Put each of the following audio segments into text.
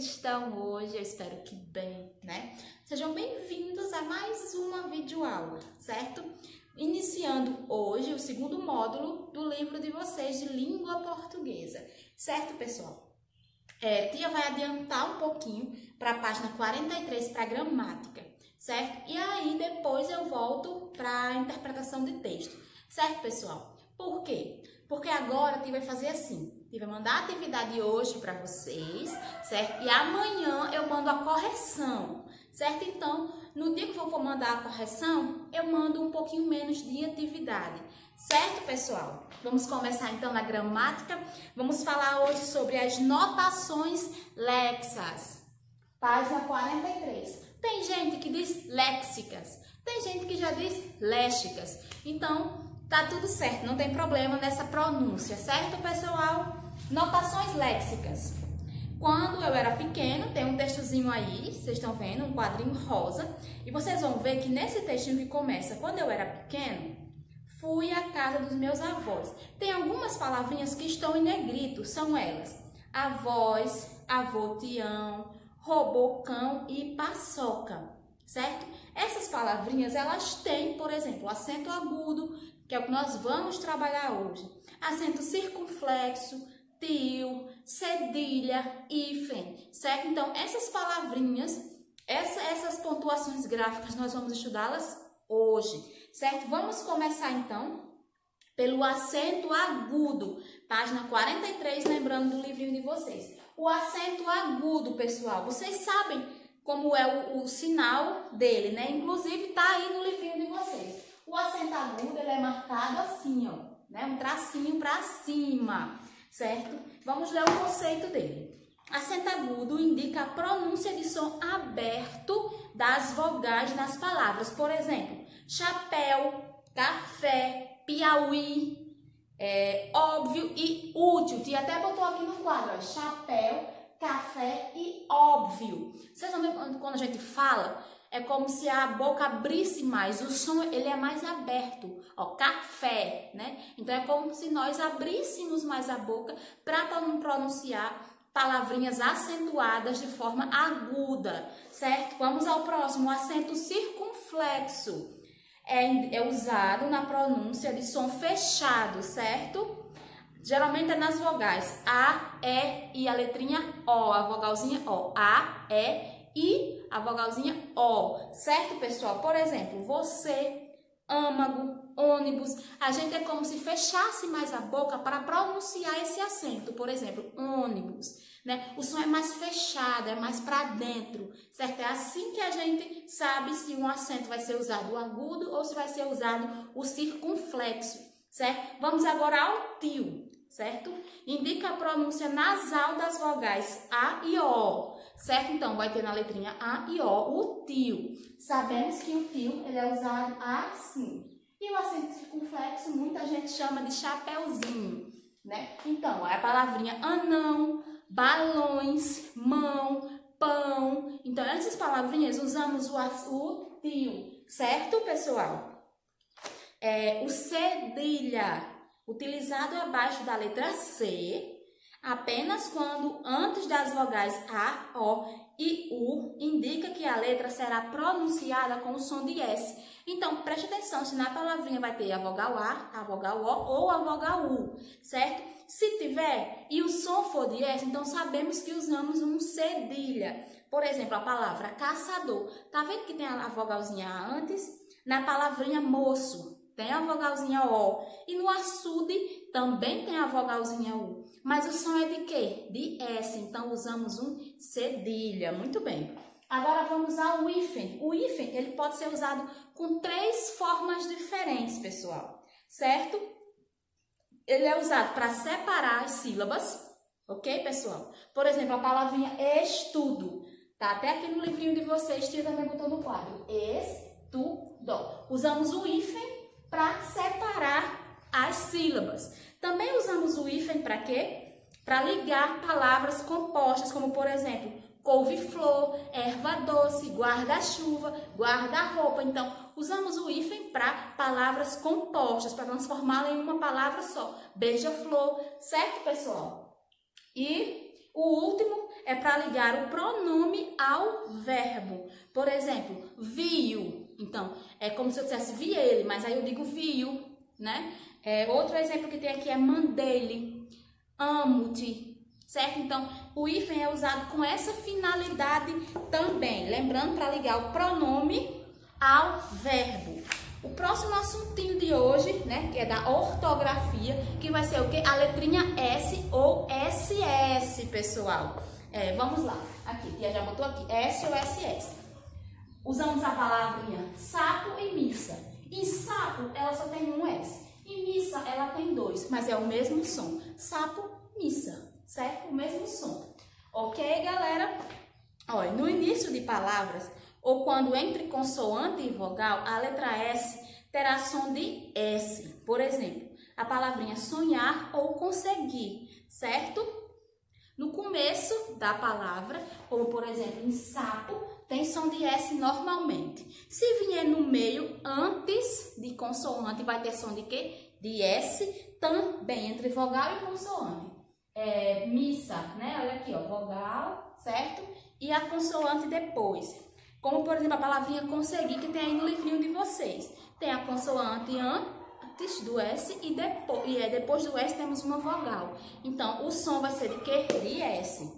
estão hoje? Eu espero que bem, né? Sejam bem-vindos a mais uma videoaula, certo? Iniciando hoje o segundo módulo do livro de vocês de língua portuguesa, certo, pessoal? Tia vai adiantar um pouquinho para a página 43 para gramática, certo? E aí depois eu volto para a interpretação de texto, certo, pessoal? Por quê? Porque agora a tia vai fazer assim. Vai mandar a atividade hoje para vocês, certo? E amanhã eu mando a correção, certo? Então, no dia que eu for mandar a correção, eu mando um pouquinho menos de atividade, certo, pessoal? Vamos começar então na gramática. Vamos falar hoje sobre as notações léxicas. Página 43. Tem gente que diz léxicas, tem gente que já diz léxicas. Então, tá tudo certo, não tem problema nessa pronúncia, certo, pessoal? Notações léxicas. Quando eu era pequeno, tem um textozinho aí, vocês estão vendo, um quadrinho rosa, e vocês vão ver que nesse textinho que começa, quando eu era pequeno, fui à casa dos meus avós. Tem algumas palavrinhas que estão em negrito, são elas: avós, avô Tião, robocão e paçoca, certo? Essas palavrinhas, elas têm, por exemplo, acento agudo, que é o que nós vamos trabalhar hoje, acento circunflexo, tio, cedilha, hífen, certo? Então, essas palavrinhas, essas pontuações gráficas, nós vamos estudá-las hoje, certo? Vamos começar, então, pelo acento agudo, página 43, lembrando do livrinho de vocês. O acento agudo, pessoal, vocês sabem como é o sinal dele, né? Inclusive, tá aí no livrinho de vocês. O acento agudo, ele é marcado assim, ó, né? Um tracinho para cima, certo? Vamos ler o conceito dele. Acento agudo indica a pronúncia de som aberto das vogais nas palavras. Por exemplo, chapéu, café, Piauí, óbvio e útil. Tia até botou aqui no quadro, ó, chapéu, café e óbvio. Vocês vão ver quando a gente fala, é como se a boca abrisse mais, o som ele é mais aberto, ó, café, né? Então é como se nós abríssemos mais a boca para pronunciar palavrinhas acentuadas de forma aguda, certo? Vamos ao próximo, o acento circunflexo. É usado na pronúncia de som fechado, certo? Geralmente é nas vogais A, E e a letrinha O, a vogalzinha O. A, E e a vogalzinha O, certo, pessoal? Por exemplo, você, âmago, ônibus, a gente é como se fechasse mais a boca para pronunciar esse acento. Por exemplo, ônibus, né? O som é mais fechado, é mais para dentro, certo? É assim que a gente sabe se um acento vai ser usado o agudo ou se vai ser usado o circunflexo, certo? Vamos agora ao tio, certo? Indica a pronúncia nasal das vogais A e O, certo? Então, vai ter na letrinha A e O o tio. Sabemos que o tio ele é usado assim. E o acento circunflexo, muita gente chama de chapéuzinho, né? Então, é a palavrinha anão, balões, mão, pão. Então, essas palavrinhas usamos o tio, certo, pessoal? O cedilha, utilizado abaixo da letra C, apenas quando antes das vogais A, O e U indica que a letra será pronunciada com o som de S. Então, preste atenção se na palavrinha vai ter a vogal A vogal O ou a vogal U, certo? Se tiver e o som for de S, então sabemos que usamos um cedilha. Por exemplo, a palavra caçador. Tá vendo que tem a vogalzinha A antes? Na palavrinha moço, tem a vogalzinha O. E no açude também tem a vogalzinha U. Mas o som é de quê? De S. Então, usamos um cedilha. Muito bem. Agora, vamos ao hífen. O hífen, ele pode ser usado com 3 formas diferentes, pessoal. Certo? Ele é usado para separar as sílabas. Ok, pessoal? Por exemplo, a palavrinha estudo. Tá até aqui no livrinho de vocês, tia também botou no quadro. Estudo. Usamos o hífen para separar as sílabas. Também usamos o hífen para quê? Para ligar palavras compostas, como por exemplo, couve-flor, erva doce, guarda-chuva, guarda-roupa. Então, usamos o hífen para palavras compostas, para transformá-la em uma palavra só. Beija-flor, certo, pessoal? E O último é para ligar o pronome ao verbo. Por exemplo, viu. Então, é como se eu dissesse vi ele, mas aí eu digo viu, né? Outro exemplo que tem aqui é mandei-lhe, amo-te, certo? Então, o hífen é usado com essa finalidade também. Lembrando, para ligar o pronome ao verbo. O próximo assuntinho de hoje, né, que é da ortografia, que vai ser o quê? A letrinha S ou SS, pessoal. Vamos lá. Aqui, tia já botou aqui, S ou SS. Usamos a palavrinha sapo e missa. Em sapo, ela só tem um S. Em missa, ela tem dois, mas é o mesmo som. Sapo, missa, certo? O mesmo som. Ok, galera? Olha, no início de palavras, ou quando entre consoante e vogal, a letra S terá som de S. Por exemplo, a palavrinha sonhar ou conseguir, certo? No começo da palavra, como por exemplo em sapo, tem som de S normalmente. Se vier no meio, antes de consoante, vai ter som de quê? De S, também entre vogal e consoante. Missa, né? Olha aqui, ó, vogal, certo? E a consoante depois. Como, por exemplo, a palavrinha conseguir, que tem aí no livrinho de vocês. Tem a consoante antes do S e depois do S temos uma vogal. Então, o som vai ser de quê? De S.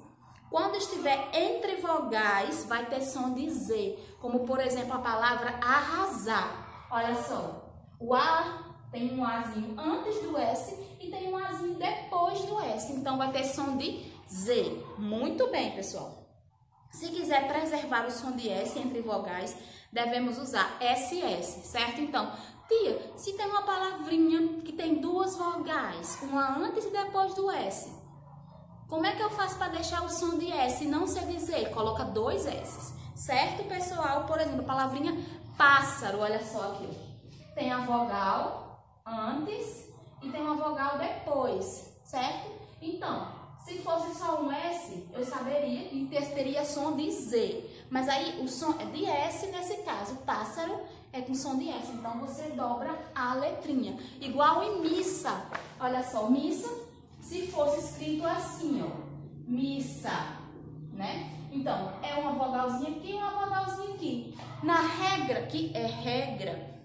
Quando estiver entre vogais, vai ter som de Z. Como, por exemplo, a palavra arrasar. Olha só. O A tem um Azinho antes do S e tem um Azinho depois do S. Então, vai ter som de Z. Muito bem, pessoal. Se quiser preservar o som de S entre vogais, devemos usar SS, certo? Então, tia, se tem uma palavrinha que tem duas vogais, uma antes e depois do S, como é que eu faço para deixar o som de S e não ser de Z? Coloca dois S, certo, pessoal? Por exemplo, a palavrinha pássaro, olha só aqui. Tem a vogal antes e tem uma vogal depois, certo? Então, se fosse só um S, eu saberia que teria som de Z. Mas aí o som é de S nesse caso. Pássaro é com som de S. Então você dobra a letrinha. Igual em missa. Olha só, missa, se fosse escrito assim, ó. Missa, né? Então, é uma vogalzinha aqui e uma vogalzinha aqui. Na regra, que é regra,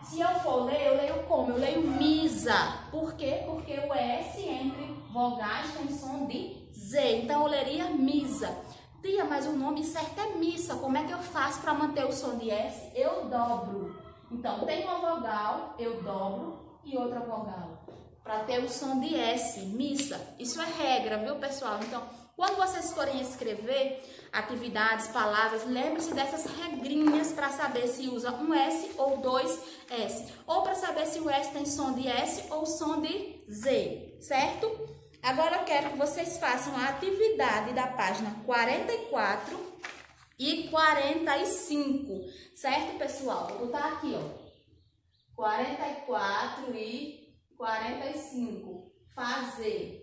se eu for ler, eu leio como? Eu leio misa. Por quê? Porque o S entre vogais tem som de Z. Então, eu leria misa. Tia, mas o nome certo é missa. Como é que eu faço para manter o som de S? Eu dobro. Então, tem uma vogal, eu dobro, e outra vogal. Para ter o som de S, missa. Isso é regra, viu, pessoal? Então, quando vocês forem escrever atividades, palavras, lembre-se dessas regrinhas para saber se usa um S ou dois S. Ou para saber se o S tem som de S ou som de Z, certo? Agora eu quero que vocês façam a atividade da página 44 e 45, certo, pessoal? Vou botar aqui, ó, 44 e 45, fazer,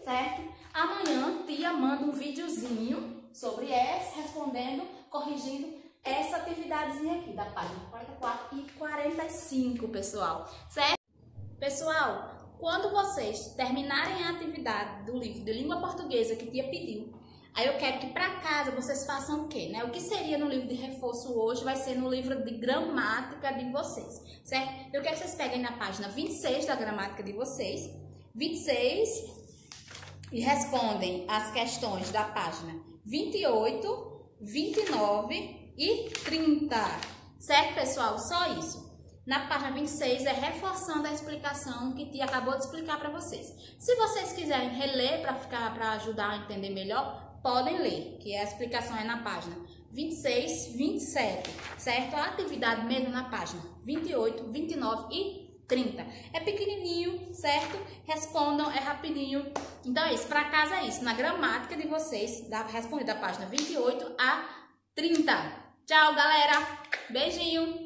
certo? Amanhã, tia manda um videozinho sobre S, respondendo, corrigindo essa atividadezinha aqui da página 44 e 45, pessoal, certo? Pessoal, quando vocês terminarem a atividade do livro de língua portuguesa que tia pediu, aí eu quero que para casa vocês façam o quê, né? O que seria no livro de reforço hoje vai ser no livro de gramática de vocês, certo? Eu quero que vocês peguem na página 26 da gramática de vocês, 26, e respondem as questões da página 28, 29 e 30, certo, pessoal? Só isso. Na página 26 é reforçando a explicação que tia acabou de explicar para vocês. Se vocês quiserem reler para ajudar a entender melhor, podem ler, que a explicação é na página 26, 27, certo? A atividade mesmo na página 28, 29 e 30. É pequenininho, certo? Respondam, é rapidinho. Então é isso, para casa é isso. Na gramática de vocês, responder da página 28 a 30. Tchau, galera! Beijinho!